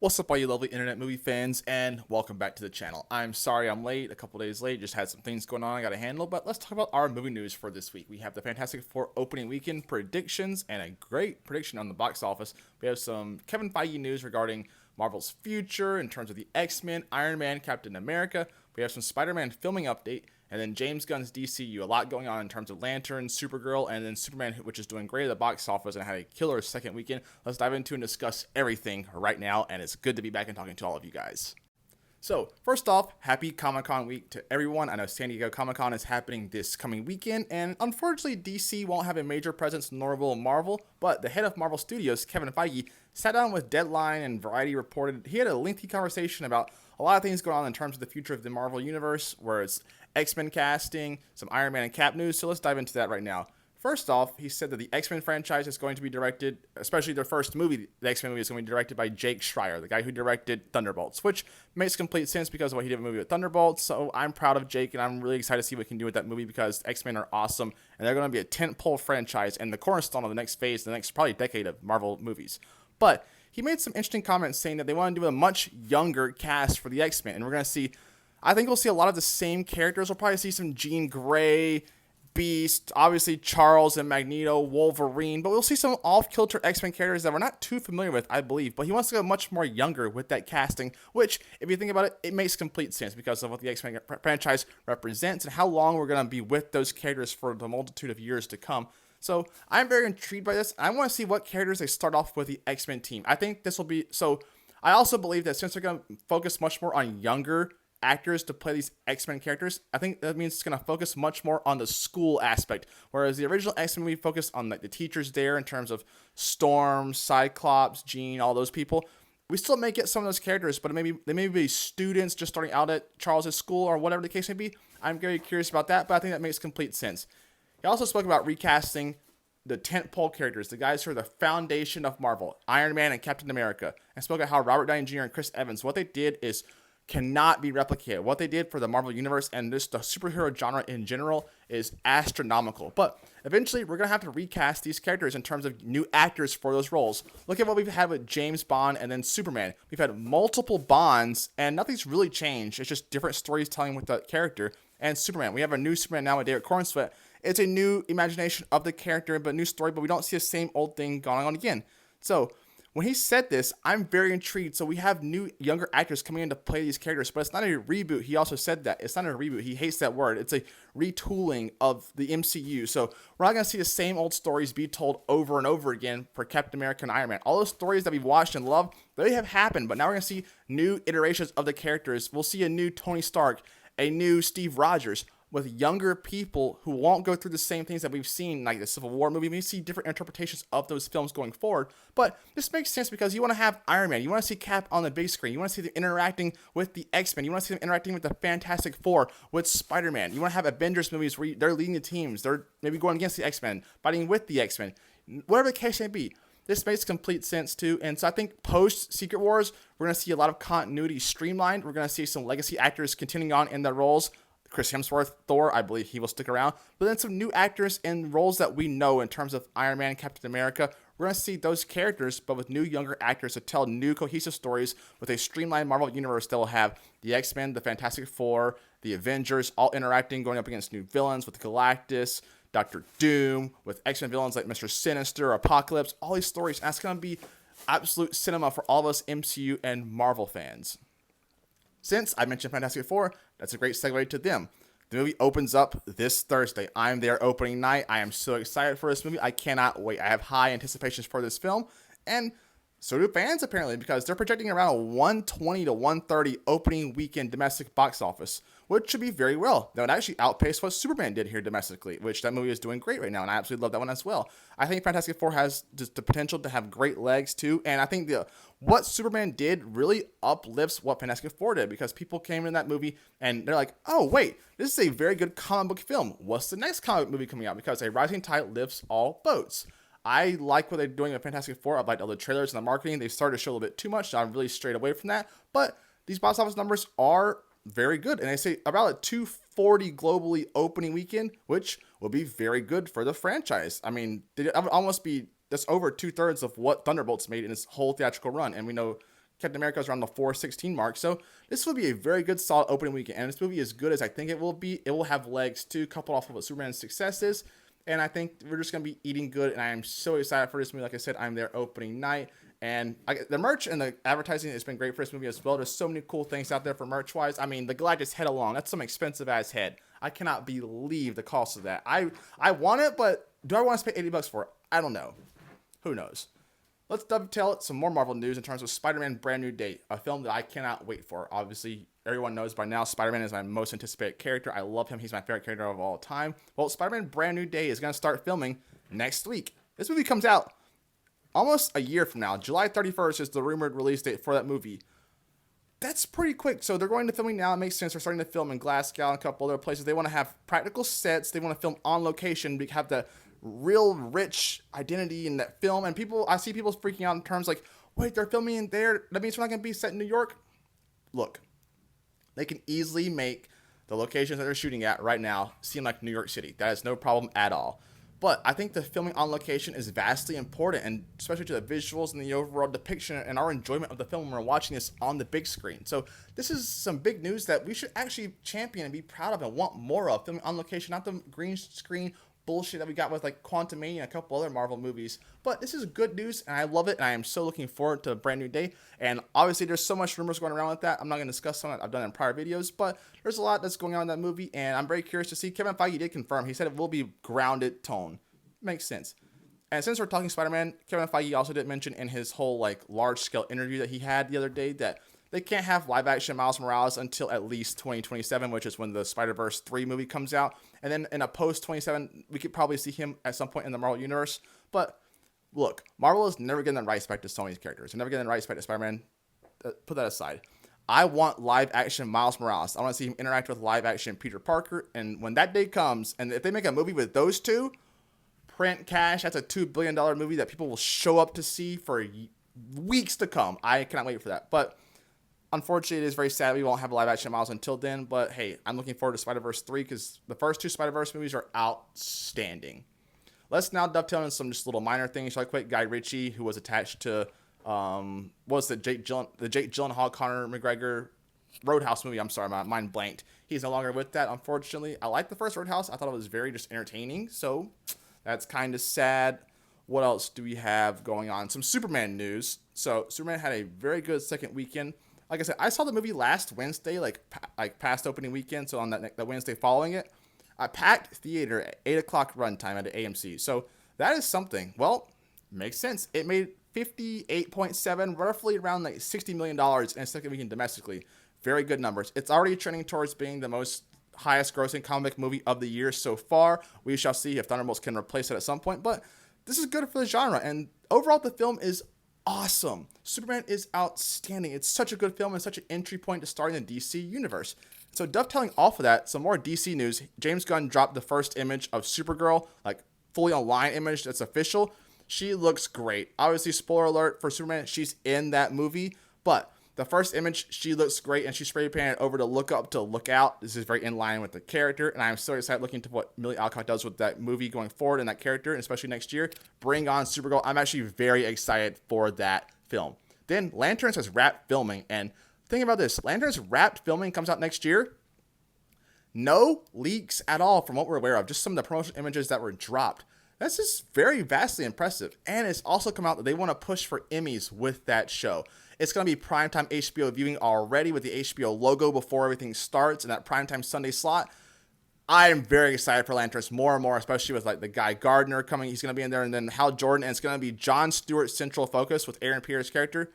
What's up, all you lovely internet movie fans, and welcome back to the channel. I'm sorry I'm late, a couple days late, just had some things going on I gotta handle, but let's talk about our movie news for this week. We have the Fantastic Four opening weekend predictions and a great prediction on the box office. We have some Kevin Feige news regarding Marvel's future in terms of the X-Men, Iron Man, Captain America. We have some Spider-Man filming update, and then James Gunn's DCU. A lot going on in terms of Lantern, Supergirl, and then Superman, which is doing great at the box office and had a killer second weekend. Let's dive into and discuss everything right now, and it's good to be back and talking to all of you guys. So, first off, happy Comic-Con week to everyone. I know San Diego Comic-Con is happening this coming weekend, and unfortunately, DC won't have a major presence, nor will Marvel, but the head of Marvel Studios, Kevin Feige, sat down with Deadline and Variety reported he had a lengthy conversation about a lot of things going on in terms of the future of the Marvel Universe, where it's X-Men casting, some Iron Man and Cap news, so let's dive into that right now. First off, he said that the X-Men franchise is going to be directed, especially their first movie, the X-Men movie, is going to be directed by Jake Schreier, the guy who directed Thunderbolts, which makes complete sense because of what he did in the movie with Thunderbolts. So I'm proud of Jake, and I'm really excited to see what he can do with that movie because X-Men are awesome, and they're going to be a tentpole franchise and the cornerstone of the next phase, the next probably decade of Marvel movies. But he made some interesting comments saying that they want to do a much younger cast for the X-Men, and we're going to see, I think we'll see a lot of the same characters. We'll probably see some Jean Grey, Beast, obviously Charles and Magneto, Wolverine, but we'll see some off-kilter X-Men characters that we're not too familiar with, I believe, but he wants to go much more younger with that casting, which, if you think about it, it makes complete sense because of what the X-Men franchise represents and how long we're going to be with those characters for the multitude of years to come. So I'm very intrigued by this. I want to see what characters they start off with the X-Men team. I think this will be, so I also believe that since they're going to focus much more on younger actors to play these X-Men characters, I think that means it's going to focus much more on the school aspect, whereas the original X-Men movie focused on like the teachers there in terms of Storm, Cyclops, Jean, all those people. We still may get some of those characters, but they may be students just starting out at Charles's school or whatever the case may be. I'm very curious about that, but I think that makes complete sense. He also spoke about recasting the tentpole characters, the guys who are the foundation of Marvel, Iron Man and Captain America, and spoke about how Robert Downey Jr. and Chris Evans, what they did is cannot be replicated. What they did for the Marvel Universe and just the superhero genre in general is astronomical. But eventually, we're going to have to recast these characters in terms of new actors for those roles. Look at what we've had with James Bond and then Superman. We've had multiple Bonds, and nothing's really changed. It's just different stories telling with the character. And Superman, we have a new Superman now with Derek Cornsweet. It's a new imagination of the character, but new story, but we don't see the same old thing going on again. So when he said this, I'm very intrigued. So we have new, younger actors coming in to play these characters, but it's not a reboot. He also said that. It's not a reboot. He hates that word. It's a retooling of the MCU. So we're not going to see the same old stories be told over and over again for Captain America and Iron Man. All those stories that we've watched and loved, they have happened, but now we're going to see new iterations of the characters. We'll see a new Tony Stark, a new Steve Rogers, with younger people who won't go through the same things that we've seen, like the Civil War movie. We see different interpretations of those films going forward. But this makes sense because you want to have Iron Man. You want to see Cap on the big screen. You want to see them interacting with the X-Men. You want to see them interacting with the Fantastic Four, with Spider-Man. You want to have Avengers movies where they're leading the teams. They're maybe going against the X-Men, fighting with the X-Men. Whatever the case may be, this makes complete sense too. And so I think post Secret Wars, we're going to see a lot of continuity streamlined. We're going to see some legacy actors continuing on in their roles. Chris Hemsworth, Thor, I believe he will stick around. But then some new actors in roles that we know in terms of Iron Man, Captain America. We're going to see those characters, but with new, younger actors to tell new, cohesive stories with a streamlined Marvel universe that will have the X-Men, the Fantastic Four, the Avengers, all interacting, going up against new villains with Galactus, Doctor Doom, with X-Men villains like Mr. Sinister, Apocalypse, all these stories. And that's going to be absolute cinema for all of us MCU and Marvel fans. Since I mentioned Fantastic Four, that's a great segue to them. The movie opens up this Thursday. I'm there opening night. I am so excited for this movie. I cannot wait. I have high anticipations for this film. And so do fans, apparently, because they're projecting around a 120 to 130 opening weekend domestic box office, which should be very well. That would actually outpace what Superman did here domestically, which that movie is doing great right now, and I absolutely love that one as well. I think Fantastic Four has just the potential to have great legs, too, and I think what Superman did really uplifts what Fantastic Four did, because people came in that movie, and they're like, oh, wait, this is a very good comic book film. What's the next comic book movie coming out? Because a rising tide lifts all boats. I like what they're doing with Fantastic Four. I've liked all the trailers and the marketing. They started to show a little bit too much, so I'm really strayed away from that. But these box office numbers are very good. And they say about a 240 globally opening weekend, which will be very good for the franchise. I mean, it would almost be that's over 2/3 of what Thunderbolts made in its whole theatrical run. And we know Captain America is around the 416 mark. So this will be a very good, solid opening weekend. And this movie is good as I think it will be. It will have legs too, coupled off of what Superman's success is. And I think we're just going to be eating good. And I am so excited for this movie. Like I said, I'm there opening night. And the merch and the advertising has been great for this movie as well. There's so many cool things out there for merch-wise. I mean, the Galactus head alone, that's some expensive-ass head. I cannot believe the cost of that. I want it, but do I want to pay $80 for it? I don't know. Who knows? Let's dovetail it some more Marvel news in terms of Spider-Man Brand New Day, a film that I cannot wait for. Obviously, everyone knows by now Spider-Man is my most anticipated character. I love him. He's my favorite character of all time. Well, Spider-Man Brand New Day is going to start filming next week. This movie comes out almost a year from now. July 31st is the rumored release date for that movie. That's pretty quick. So they're going to filming now. It makes sense. They're starting to film in Glasgow and a couple other places. They want to have practical sets. They want to film on location. We have the real rich identity in that film. And I see people freaking out in terms like, wait, they're filming in there. That means we're not going to be set in New York. Look, they can easily make the locations that they're shooting at right now seem like New York City. That is no problem at all. But I think the filming on location is vastly important, and especially to the visuals and the overall depiction and our enjoyment of the film when we're watching this on the big screen. So this is some big news that we should actually champion and be proud of and want more of. Filming on location, not the green screen bullshit that we got with like Quantumania and a couple other Marvel movies. But this is good news, and I love it, and I am so looking forward to a Brand New Day. And obviously there's so much rumors going around with that. I'm not going to discuss some of it. I've done it in prior videos, but there's a lot that's going on in that movie, and I'm very curious to see. Kevin Feige did confirm. He said it will be grounded tone. Makes sense. And since we're talking Spider-Man, Kevin Feige also did mention in his whole like large-scale interview that he had the other day that they can't have live-action Miles Morales until at least 2027, which is when the Spider-Verse 3 movie comes out. And then in a post-27, we could probably see him at some point in the Marvel Universe. But look, Marvel is never getting the rights back to Sony's characters. They're never getting the rights back to Spider-Man. Put that aside. I want live-action Miles Morales. I want to see him interact with live-action Peter Parker. And when that day comes, and if they make a movie with those two, print cash, that's a $2 billion movie that people will show up to see for weeks to come. I cannot wait for that. But unfortunately, it is very sad we won't have a live-action Miles until then. But hey, I'm looking forward to Spider-Verse 3 because the first two Spider-Verse movies are outstanding. Let's now dovetail in some just little minor things. Like quick, Guy Ritchie, who was attached to the Jake Gyllenhaal, Conor McGregor Roudhouse movie. I'm sorry, my mind blanked. He's no longer with that, unfortunately. I liked the first Roudhouse. I thought it was very just entertaining. So that's kind of sad. What else do we have going on? Some Superman news. So Superman had a very good second weekend. Like I said, I saw the movie last Wednesday, like past opening weekend. So on that Wednesday following it, I packed theater at 8 o'clock runtime at the AMC. So that is something. Well, makes sense. It made 58.7, roughly around like $60 million in a second weekend domestically. Very good numbers. It's already trending towards being the most highest grossing comic movie of the year so far. We shall see if Thunderbolts can replace it at some point, but this is good for the genre, and overall the film is awesome. Superman is outstanding. It's such a good film and such an entry point to starting the DC universe. So dovetailing off of that, some more DC news. James Gunn dropped the first image of Supergirl, like fully online image that's official. She looks great. Obviously, spoiler alert for Superman, she's in that movie, but the first image, she looks great, and she spray painted over to look up to look out. This is very in line with the character, and I'm so excited looking to what Millie Alcock does with that movie going forward and that character, and especially next year. Bring on Supergirl. I'm actually very excited for that film. Then Lanterns has wrapped filming, and think about this. Lanterns wrapped filming comes out next year. No leaks at all from what we're aware of, just some of the promotional images that were dropped. This is very vastly impressive, and it's also come out that they want to push for Emmys with that show. It's going to be primetime HBO viewing already with the HBO logo before everything starts in that primetime Sunday slot. I am very excited for Lanterns more and more, especially with like the Guy Gardner coming. He's going to be in there, and then Hal Jordan, and it's going to be John Stewart central focus with Aaron Pierce's character.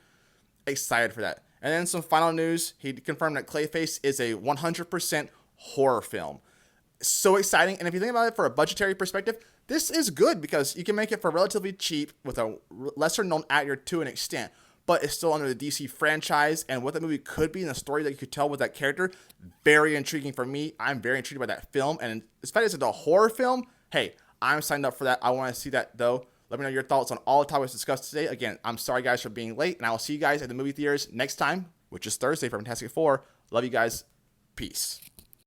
Excited for that. And then some final news. He confirmed that Clayface is a 100% horror film. So exciting. And if you think about it for a budgetary perspective, this is good because you can make it for relatively cheap with a lesser known actor to an extent, but it's still under the DC franchise, and what that movie could be and the story that you could tell with that character, very intriguing for me. I'm very intrigued by that film, and especially as a horror film, hey, I'm signed up for that. I want to see that, though. Let me know your thoughts on all the topics discussed today. Again, I'm sorry, guys, for being late, and I will see you guys at the movie theaters next time, which is Thursday for Fantastic Four. Love you guys. Peace.